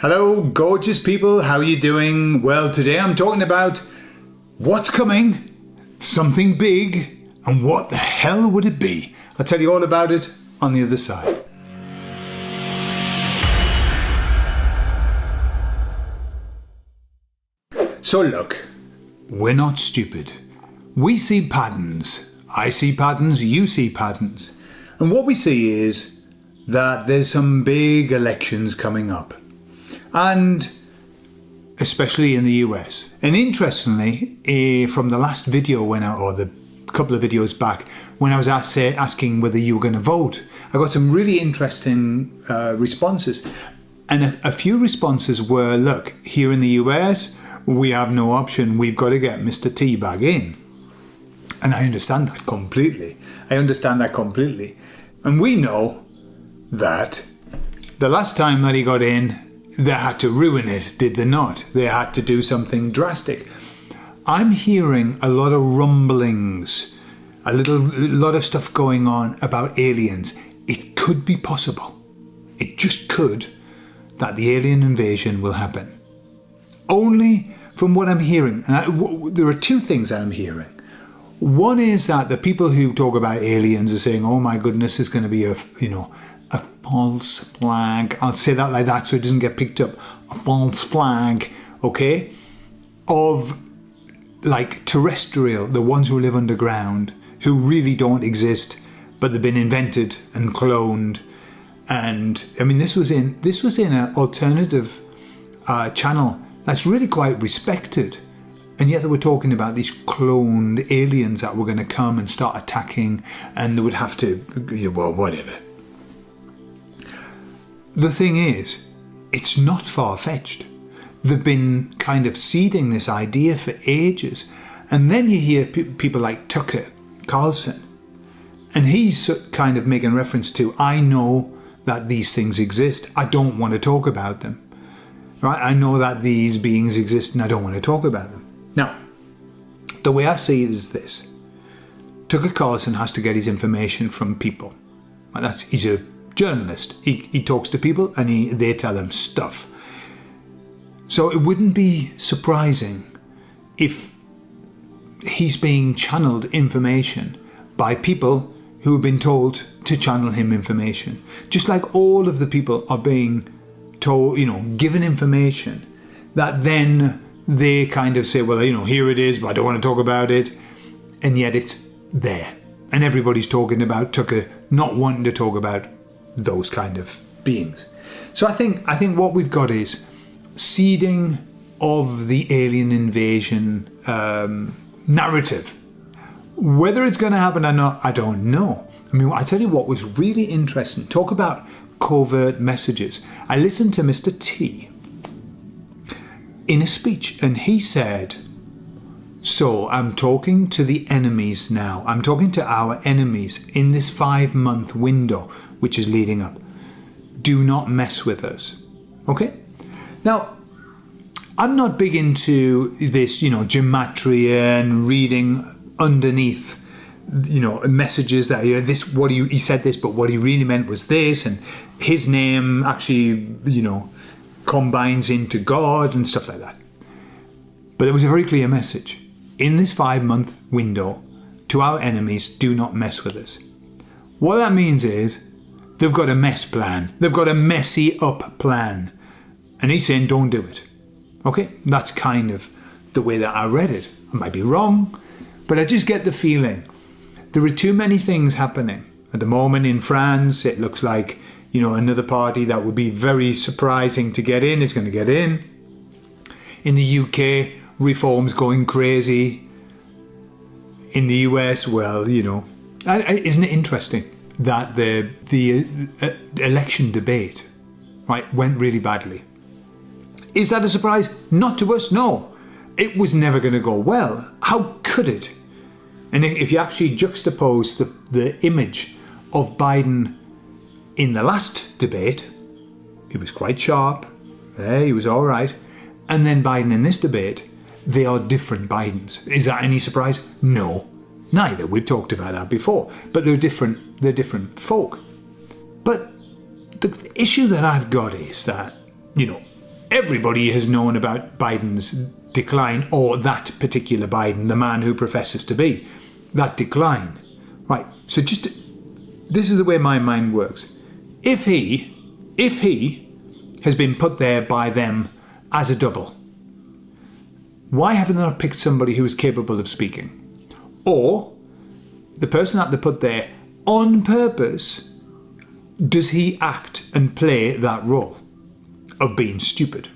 Hello, gorgeous people. How are you doing? Well, today I'm talking about what's coming, something big, and what the hell would it be? I'll tell you all about it on the other side. So look, we're not stupid. We see patterns. I see patterns, you see patterns. And what we see is that there's some big elections coming up. And especially in the US. And interestingly, from the last video or the couple of videos back, when I was asking whether you were going to vote, I got some really interesting responses. And a few responses were, look, here in the US, we have no option. We've got to get Mr. T back in. And I understand that completely. And we know that the last time that he got in, they had to ruin it, did they not? They had to do something drastic. I'm hearing a lot of rumblings, a lot of stuff going on about aliens. It could be possible. It just could that the alien invasion will happen. Only from what I'm hearing. And there are two things that I'm hearing. One is that the people who talk about aliens are saying, oh my goodness, it's going to be a false flag. I'll say that like that so it doesn't get picked up. A false flag, okay? Of like terrestrial, the ones who live underground, who really don't exist, but they've been invented and cloned. And I mean, this was in an alternative channel that's really quite respected. And yet they were talking about these cloned aliens that were going to come and start attacking, and they would have to, well, whatever. The thing is, it's not far-fetched. They've been kind of seeding this idea for ages. And then you hear people like Tuer Carlson, and he's kind of making reference to, I know that these things exist. I don't want to talk about them. Right? I know that these beings exist and I don't want to talk about them. Now, the way I see it is this. Tuer Carlson has to get his information from people. He's a journalist. He talks to people and they tell him stuff. So it wouldn't be surprising if he's being channeled information by people who have been told to channel him information. Just like all of the people are being told, given information that then they kind of say, well, here it is, but I don't want to talk about it. And yet it's there. And everybody's talking about Tuer not wanting to talk about those kind of beings. So I think what we've got is seeding of the alien invasion narrative. Whether it's going to happen or not, I don't know. I mean, I tell you what was really interesting. Talk about covert messages. I listened to Mr. T in a speech, and he said, so I'm talking to the enemies now. I'm talking to our enemies in this 5-month window, which is leading up. Do not mess with us. Okay? Now, I'm not big into this, gematria and reading underneath, messages that, he said this, but what he really meant was this, and his name actually, combines into God and stuff like that. But there was a very clear message. In this 5-month window, to our enemies, do not mess with us. What that means is, they've got a mess plan. They've got a messy up plan. And he's saying, don't do it. Okay? That's kind of the way that I read it. I might be wrong, but I just get the feeling. There are too many things happening. At the moment in France, it looks like, another party that would be very surprising to get in is going to get in. In the UK, reform's going crazy. In the US, well, isn't it interesting that the election debate, right, went really badly? Is that a surprise? Not to us, no. It was never going to go well. How could it? And if you actually juxtapose the image of Biden in the last debate, he was quite sharp. He was all right. And then Biden in this debate, they are different Bidens. Is that any surprise? No, neither. We've talked about that before. But they're different folk. But the issue that I've got is that, everybody has known about Biden's decline, or that particular Biden, the man who professes to be, that decline. Right, so just, this is the way my mind works. If he has been put there by them as a double, why haven't they not picked somebody who is capable of speaking? Or the person that they put there on purpose, does he act and play that role of being stupid?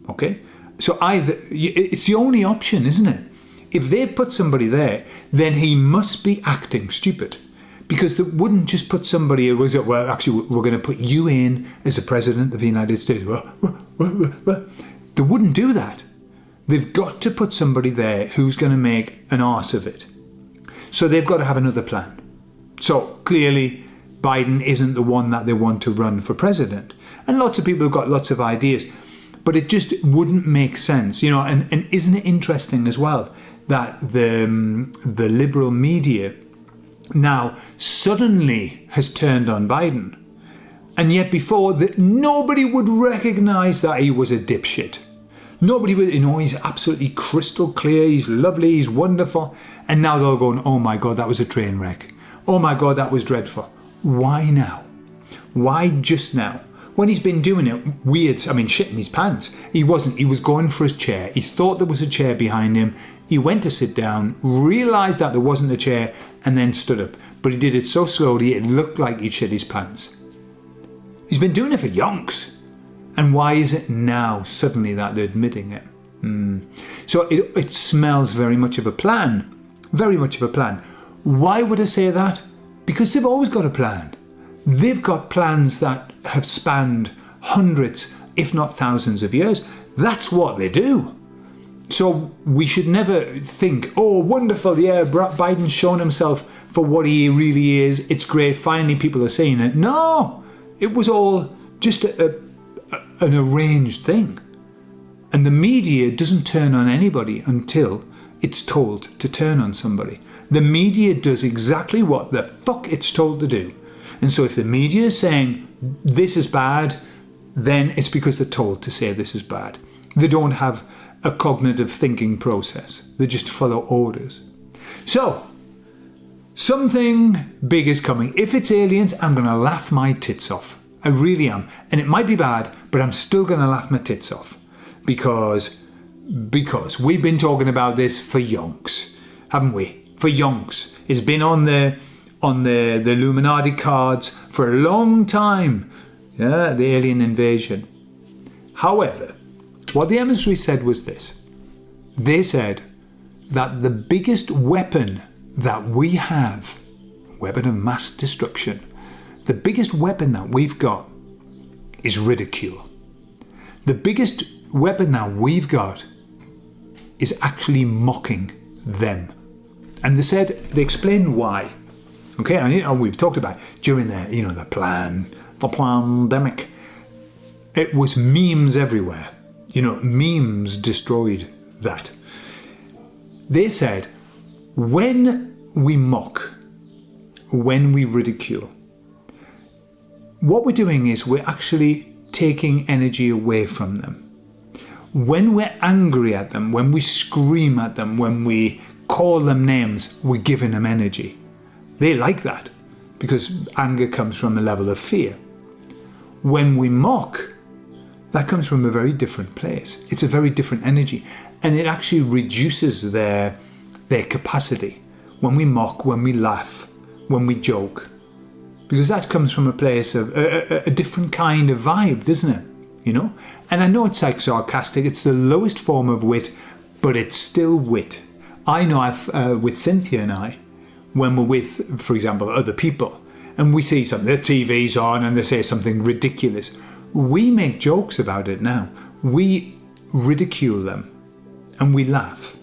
Okay? So either, it's the only option, isn't it? If they've put somebody there, then he must be acting stupid. Because they wouldn't just put somebody who was, well, actually, we're going to put you in as the President of the United States. They wouldn't do that. They've got to put somebody there who's going to make an arse of it. So they've got to have another plan. So clearly, Biden isn't the one that they want to run for president. And lots of people have got lots of ideas. But it just wouldn't make sense, you know. And isn't it interesting as well that the liberal media now suddenly has turned on Biden, and yet before that nobody would recognise that he was a dipshit. Nobody would, you know, he's absolutely crystal clear, he's lovely, he's wonderful, and now they're all going, oh my God, that was a train wreck. Oh my God, that was dreadful. Why now? Why just now? When he's been doing it weird, I mean, shitting his pants. He was going for his chair. He thought there was a chair behind him. He went to sit down, realised that there wasn't a chair, and then stood up. But he did it so slowly, it looked like he'd shit his pants. He's been doing it for yonks. And why is it now suddenly that they're admitting it? So it smells very much of a plan. Very much of a plan. Why would I say that? Because they've always got a plan. They've got plans that have spanned hundreds, if not thousands of years. That's what they do. So we should never think, oh, wonderful, yeah, Biden's shown himself for what he really is. It's great, finally people are saying it. No, it was all just an arranged thing. And the media doesn't turn on anybody until it's told to turn on somebody. The media does exactly what the fuck it's told to do. And so if the media is saying this is bad, then it's because they're told to say this is bad. They don't have a cognitive thinking process. They just follow orders. So, something big is coming. If it's aliens, I'm going to laugh my tits off. I really am. And it might be bad, but I'm still going to laugh my tits off. Because we've been talking about this for yonks, haven't we? For yonks. It's been on the Illuminati cards for a long time. Yeah, the alien invasion. However, what the emissary said was this. They said that the biggest weapon that we have, weapon of mass destruction, the biggest weapon that we've got is ridicule. The biggest weapon that we've got is actually mocking them. And they explained why. Okay, and we've talked about during the pandemic. It was memes everywhere. Memes destroyed that. They said, when we mock, when we ridicule, what we're doing is we're actually taking energy away from them. When we're angry at them, when we scream at them, when we call them names, we're giving them energy. They like that because anger comes from a level of fear. When we mock, that comes from a very different place. It's a very different energy, and it actually reduces their capacity. When we mock, when we laugh, when we joke, because that comes from a place of a different kind of vibe, doesn't it? And I know it's like sarcastic. It's the lowest form of wit, but it's still wit. I know with Cynthia and I, when we're with, for example, other people, and we see something, the TV's on and they say something ridiculous, we make jokes about it now. We ridicule them and we laugh.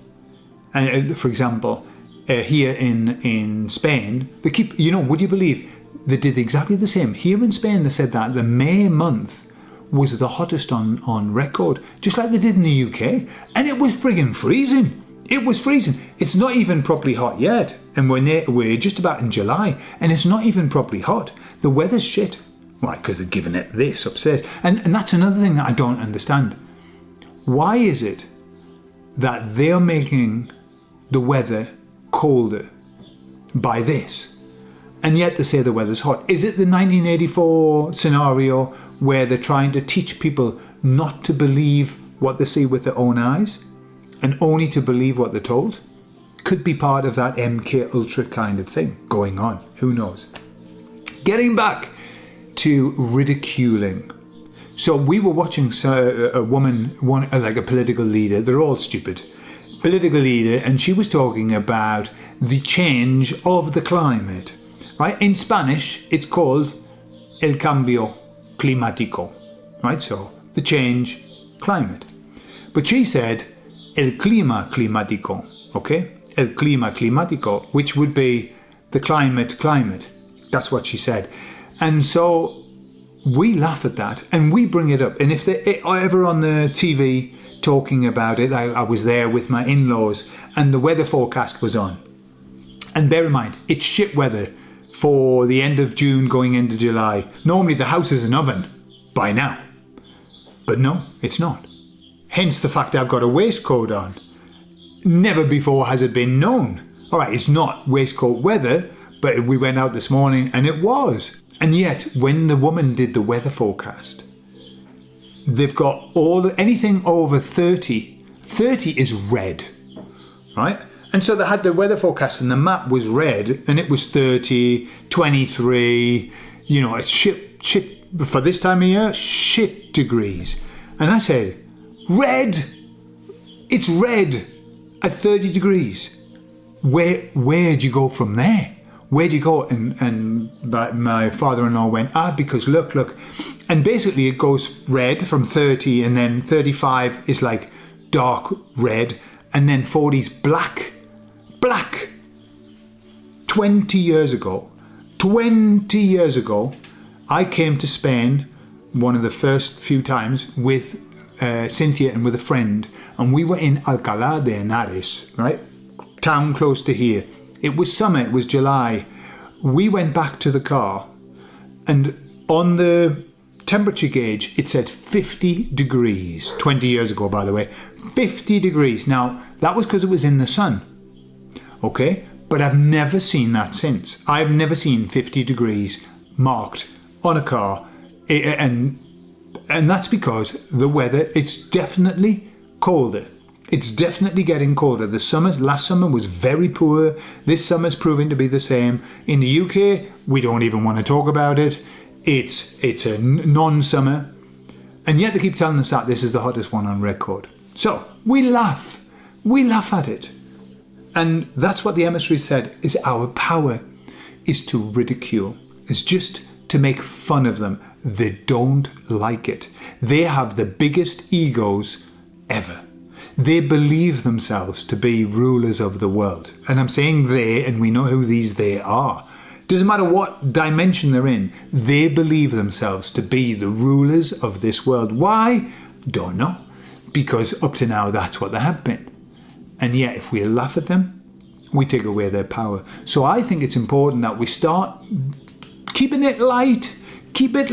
And for example, here in Spain, they keep, would you believe, they did exactly the same. Here in Spain, they said that the May month was the hottest on record, just like they did in the UK. And it was friggin' freezing. It was freezing. It's not even properly hot yet. And we're just about in July, and it's not even properly hot. The weather's shit. Why? Because they're giving it this upstairs. And that's another thing that I don't understand. Why is it that they're making the weather colder by this? And yet they say the weather's hot. Is it the 1984 scenario where they're trying to teach people not to believe what they see with their own eyes and only to believe what they're told? Could be part of that MK Ultra kind of thing going on. Who knows? Getting back to ridiculing. So we were watching a woman, like a political leader. They're all stupid. Political leader, and she was talking about the change of the climate. Right? In Spanish, it's called el cambio climático. Right? So the change climate. But she said el clima climático. Okay? El clima climático, which would be the climate. That's what she said. And so we laugh at that and we bring it up. And if they're ever on the TV talking about it, I was there with my in-laws and the weather forecast was on. And bear in mind, it's shit weather for the end of June going into July. Normally the house is an oven by now. But no, it's not. Hence the fact I've got a waistcoat on. Never before has it been known. All right, it's not waistcoat weather, but we went out this morning and it was. And yet, when the woman did the weather forecast, they've got anything over 30. 30 is red, right? And so they had the weather forecast and the map was red and it was 30, 23, it's shit for this time of year, shit degrees. And I said, red, it's red at 30 degrees. Where'd you go from there? Where'd you go? And my father-in-law went, because look. And basically it goes red from 30 and then 35 is like dark red and then 40 is black. 20 years ago, I came to Spain one of the first few times with Cynthia and with a friend, and we were in Alcalá de Henares, right? Town close to here. It was summer, it was July. We went back to the car and on the temperature gauge it said 50 degrees. 20 years ago, by the way. 50 degrees. Now, that was because it was in the sun. Okay? But I've never seen that since. I've never seen 50 degrees marked on a car. And that's because the weather, it's definitely colder. It's definitely getting colder. Last summer was very poor. This summer's proving to be the same. In the UK, we don't even want to talk about it. It's a non-summer. And yet they keep telling us that this is the hottest one on record. So we laugh. We laugh at it. And that's what the emissary said, is our power is to ridicule. It's just to make fun of them. They don't like it. They have the biggest egos ever. They believe themselves to be rulers of the world. And I'm saying they, and we know who these they are. Doesn't matter what dimension they're in, they believe themselves to be the rulers of this world. Why? Don't know. Because up to now, that's what they have been. And yet, if we laugh at them, we take away their power. So I think it's important that we start keeping it light, keep it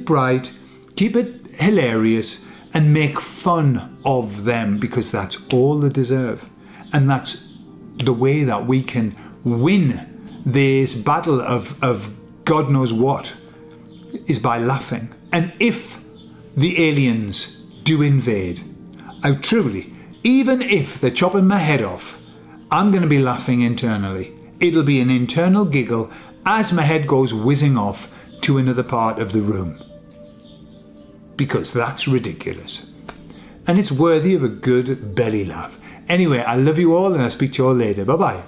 bright, keep it hilarious, and make fun of them, because that's all they deserve. And that's the way that we can win this battle of God knows what, is by laughing. And if the aliens do invade, I truly, even if they're chopping my head off, I'm going to be laughing internally. It'll be an internal giggle as my head goes whizzing off to another part of the room. Because that's ridiculous. And it's worthy of a good belly laugh. Anyway, I love you all and I'll speak to you all later. Bye-bye.